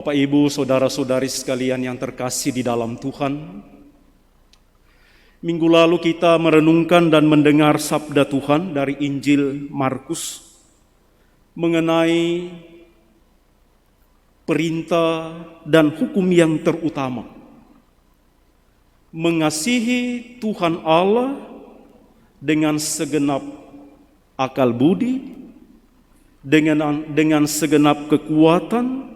Bapak, Ibu, saudara-saudari sekalian yang terkasih di dalam Tuhan, minggu lalu kita merenungkan dan mendengar sabda Tuhan dari Injil Markus mengenai perintah dan hukum yang terutama. Mengasihi Tuhan Allah dengan segenap akal budi, dengan segenap kekuatan,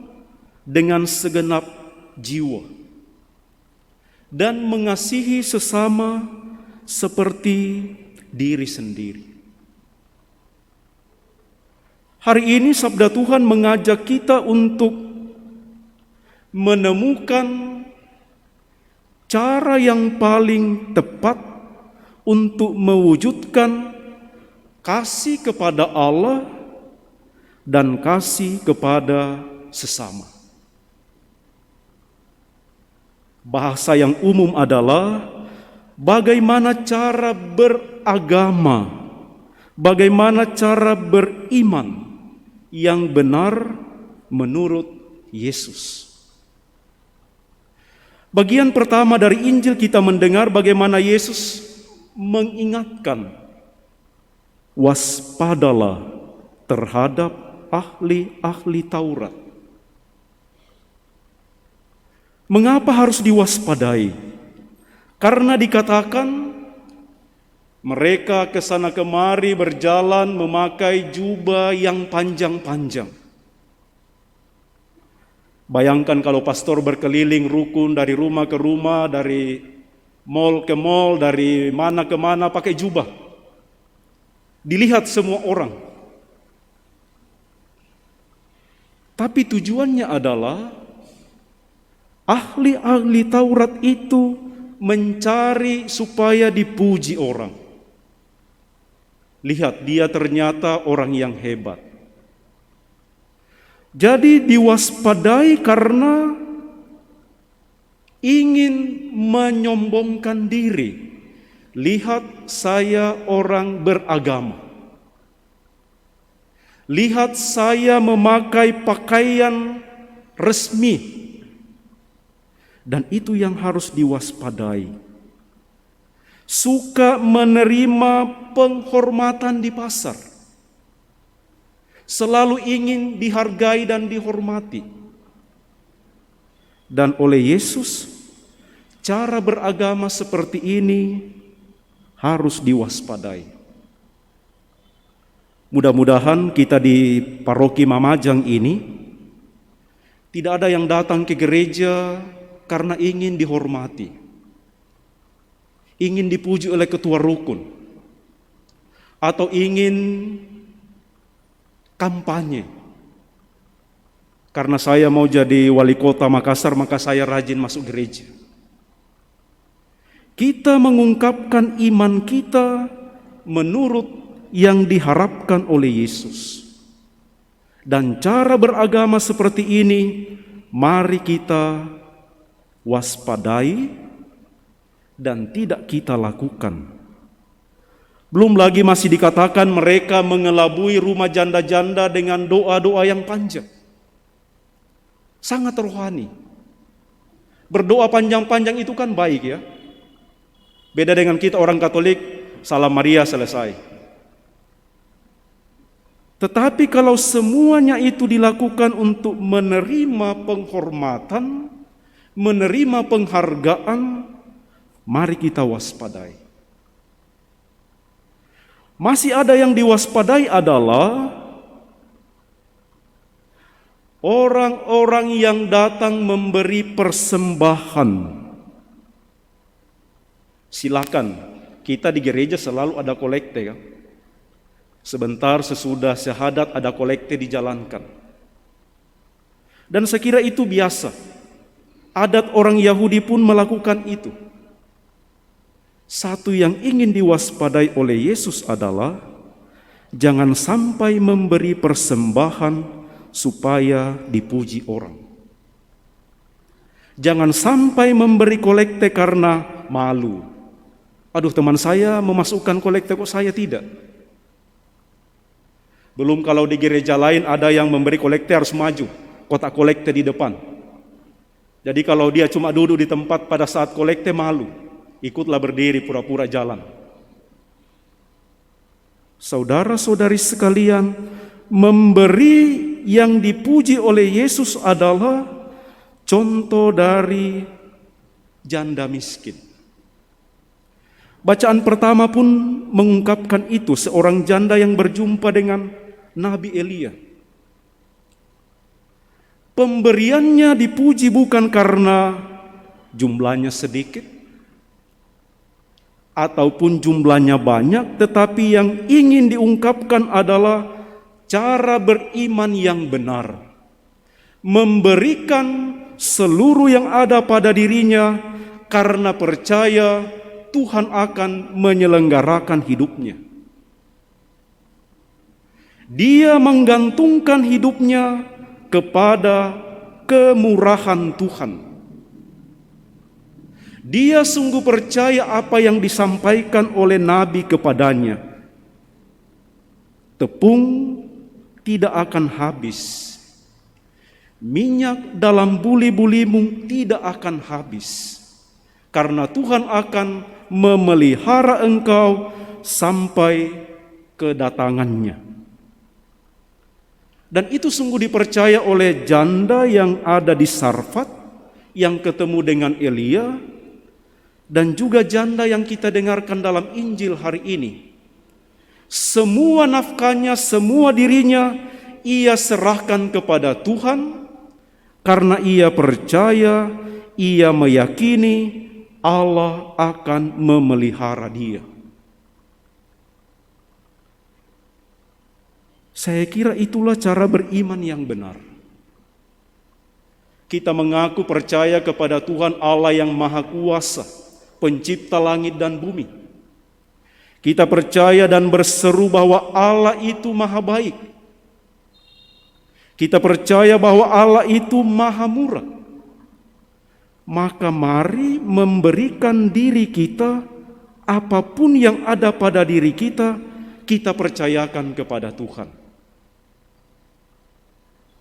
dengan segenap jiwa, dan mengasihi sesama seperti diri sendiri. Hari ini sabda Tuhan mengajak kita untuk menemukan cara yang paling tepat untuk mewujudkan kasih kepada Allah dan kasih kepada sesama. Bahasa yang umum adalah bagaimana cara beragama, bagaimana cara beriman yang benar menurut Yesus. Bagian pertama dari Injil kita mendengar bagaimana Yesus mengingatkan, waspadalah terhadap ahli-ahli Taurat. Mengapa harus diwaspadai? Karena dikatakan mereka kesana kemari berjalan memakai jubah yang panjang-panjang. Bayangkan kalau pastor berkeliling rukun dari rumah ke rumah, dari mall ke mall, dari mana ke mana pakai jubah. Dilihat semua orang. Tapi tujuannya adalah ahli-ahli Taurat itu mencari supaya dipuji orang. Lihat, dia ternyata orang yang hebat. Jadi diwaspadai karena ingin menyombongkan diri. Lihat, saya orang beragama. Lihat, saya memakai pakaian resmi. Dan itu yang harus diwaspadai. Suka menerima penghormatan di pasar. Selalu ingin dihargai dan dihormati. Dan oleh Yesus, cara beragama seperti ini harus diwaspadai. Mudah-mudahan kita di paroki Mamajang ini tidak ada yang datang ke gereja karena ingin dihormati, ingin dipuji oleh ketua rukun, atau ingin kampanye. Karena saya mau jadi wali kota Makassar, maka saya rajin masuk gereja. Kita mengungkapkan iman kita menurut yang diharapkan oleh Yesus. Dan cara beragama seperti ini, mari kita waspadai dan tidak kita lakukan. Belum lagi masih dikatakan mereka mengelabui rumah janda-janda dengan doa-doa yang panjang. Sangat rohani. Berdoa panjang-panjang itu kan baik ya. Beda dengan kita orang Katolik, Salam Maria selesai. Tetapi kalau semuanya itu dilakukan untuk menerima penghormatan, menerima penghargaan, mari kita waspadai. Masih ada yang diwaspadai adalah orang-orang yang datang memberi persembahan. Silakan, kita di gereja selalu ada kolekte ya. Sebentar sesudah syahadat ada kolekte dijalankan. Dan saya kira itu biasa. Adat orang Yahudi pun melakukan itu. Satu yang ingin diwaspadai oleh Yesus adalah jangan sampai memberi persembahan supaya dipuji orang. Jangan sampai memberi kolekte karena malu. Aduh, teman saya memasukkan kolekte kok saya tidak. Belum kalau di gereja lain ada yang memberi kolekte harus maju, kotak kolekte di depan. Jadi kalau dia cuma duduk di tempat pada saat kolekte malu, ikutlah berdiri pura-pura jalan. Saudara-saudari sekalian, memberi yang dipuji oleh Yesus adalah contoh dari janda miskin. Bacaan pertama pun mengungkapkan itu, seorang janda yang berjumpa dengan Nabi Elia. Pemberiannya dipuji bukan karena jumlahnya sedikit ataupun jumlahnya banyak, tetapi yang ingin diungkapkan adalah cara beriman yang benar, memberikan seluruh yang ada pada dirinya karena percaya Tuhan akan menyelenggarakan hidupnya. Dia menggantungkan hidupnya kepada kemurahan Tuhan. Dia sungguh percaya apa yang disampaikan oleh Nabi kepadanya. Tepung tidak akan habis. Minyak dalam buli-bulimu tidak akan habis. Karena Tuhan akan memelihara engkau sampai kedatangannya. Dan itu sungguh dipercaya oleh janda yang ada di Sarfat, yang ketemu dengan Elia, dan juga janda yang kita dengarkan dalam Injil hari ini. Semua nafkahnya, semua dirinya, ia serahkan kepada Tuhan, karena ia percaya, ia meyakini Allah akan memelihara dia. Saya kira itulah cara beriman yang benar. Kita mengaku percaya kepada Tuhan Allah yang Maha Kuasa, pencipta langit dan bumi. Kita percaya dan berseru bahwa Allah itu Maha Baik. Kita percaya bahwa Allah itu Maha Murah. Maka mari memberikan diri kita, apapun yang ada pada diri kita, kita percayakan kepada Tuhan.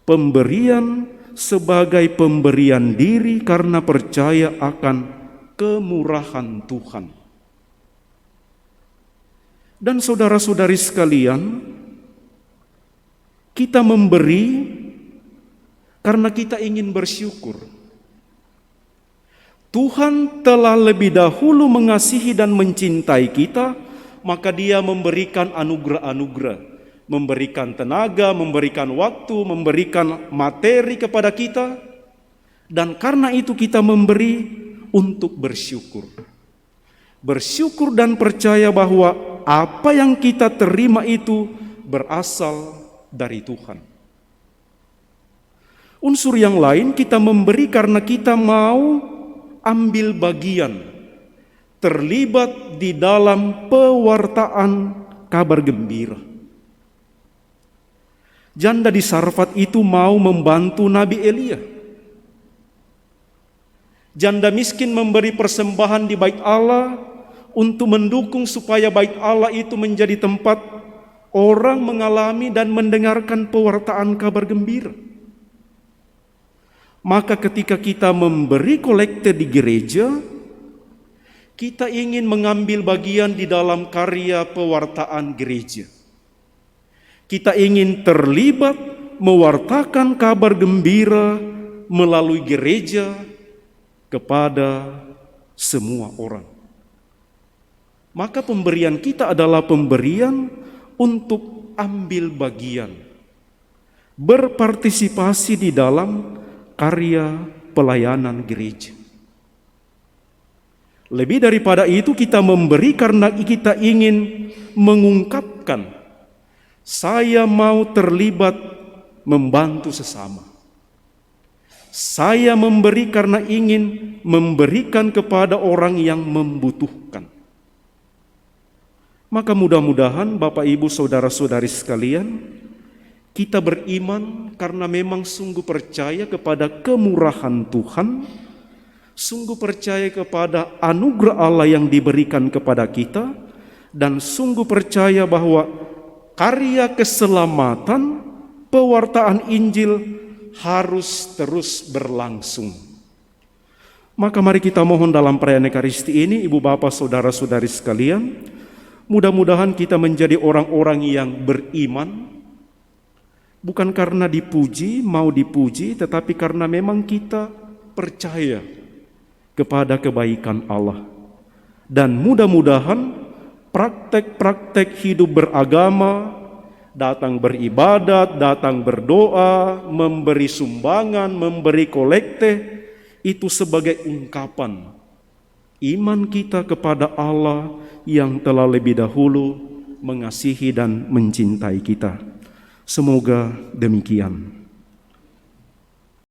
Pemberian sebagai pemberian diri karena percaya akan kemurahan Tuhan. Dan saudara-saudari sekalian, kita memberi karena kita ingin bersyukur. Tuhan telah lebih dahulu mengasihi dan mencintai kita, maka Dia memberikan anugerah-anugerah, memberikan tenaga, memberikan waktu, memberikan materi kepada kita, dan karena itu kita memberi untuk bersyukur. Bersyukur dan percaya bahwa apa yang kita terima itu berasal dari Tuhan. Unsur yang lain, kita memberi karena kita mau ambil bagian, terlibat di dalam pewartaan kabar gembira. Janda di Sarfat itu mau membantu Nabi Elia. Janda miskin memberi persembahan di bait Allah untuk mendukung supaya bait Allah itu menjadi tempat orang mengalami dan mendengarkan pewartaan kabar gembira. Maka ketika kita memberi kolekte di gereja, kita ingin mengambil bagian di dalam karya pewartaan gereja. Kita ingin terlibat mewartakan kabar gembira melalui gereja kepada semua orang. Maka pemberian kita adalah pemberian untuk ambil bagian, berpartisipasi di dalam karya pelayanan gereja. Lebih daripada itu, kita memberi karena kita ingin mengungkapkan, saya mau terlibat membantu sesama. Saya memberi karena ingin memberikan kepada orang yang membutuhkan. Maka mudah-mudahan Bapak Ibu Saudara-saudari sekalian, kita beriman karena memang sungguh percaya kepada kemurahan Tuhan, sungguh percaya kepada anugerah Allah yang diberikan kepada kita, dan sungguh percaya bahwa karya keselamatan, pewartaan Injil harus terus berlangsung. Maka mari kita mohon dalam perayaan Ekaristi ini, Ibu Bapak Saudara-saudari sekalian, mudah-mudahan kita menjadi orang-orang yang beriman, bukan karena dipuji, mau dipuji, tetapi karena memang kita percaya kepada kebaikan Allah. Dan mudah-mudahan praktek-praktek hidup beragama, datang beribadat, datang berdoa, memberi sumbangan, memberi kolekte, itu sebagai ungkapan iman kita kepada Allah yang telah lebih dahulu mengasihi dan mencintai kita. Semoga demikian.